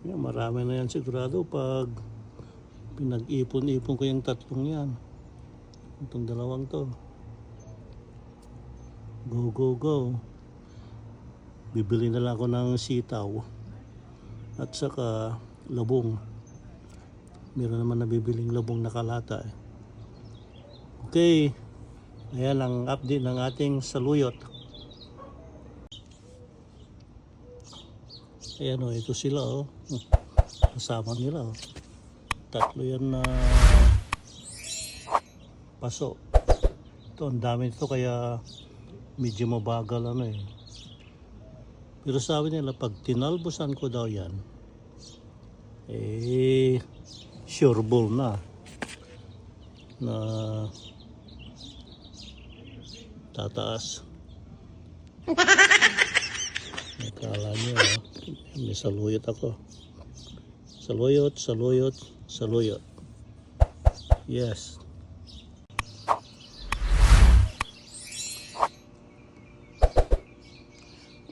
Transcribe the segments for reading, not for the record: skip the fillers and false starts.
Yan, marami na yan sigurado pag pinag-ipon-ipon ko yung tatlong yan. Itong dalawang to. Go, go, go. Bibili na lang ako ng sitaw at saka labong. Meron naman nabibiling labong na kalata eh. Okay, ayan ang update ng ating saluyot. Ayan o, ito sila o. Kasama nila o. Tatlo yan na paso. Ito, ang dami nito kaya medyo mabagal ano eh. Pero sabi nila pag tinalbusan ko daw yan, eh sure ball na tataas. Nakala nyo may saluyot ako. Saluyot, saluyot, saluyot. Yes.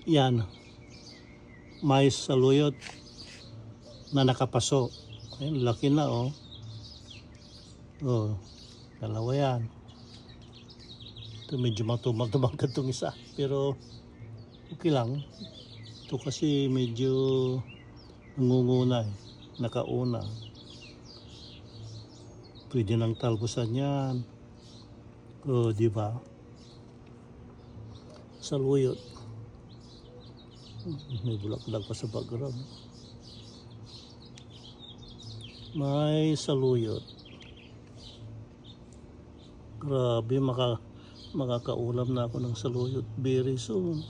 Yan. May saluyot na nakapaso. Ayun, laki na oh. Oh, dalawa yan. Ito medyo matubag-tubag itong isa. Pero okay lang. Ito kasi medyo nangunguna eh. Nakauna. Pwede nang talbusan yan. Oh, di ba? Saluyot. May bulak-bulak pa sa background. May saluyot. Grabe, makakaulam na ako ng saluyot very soon.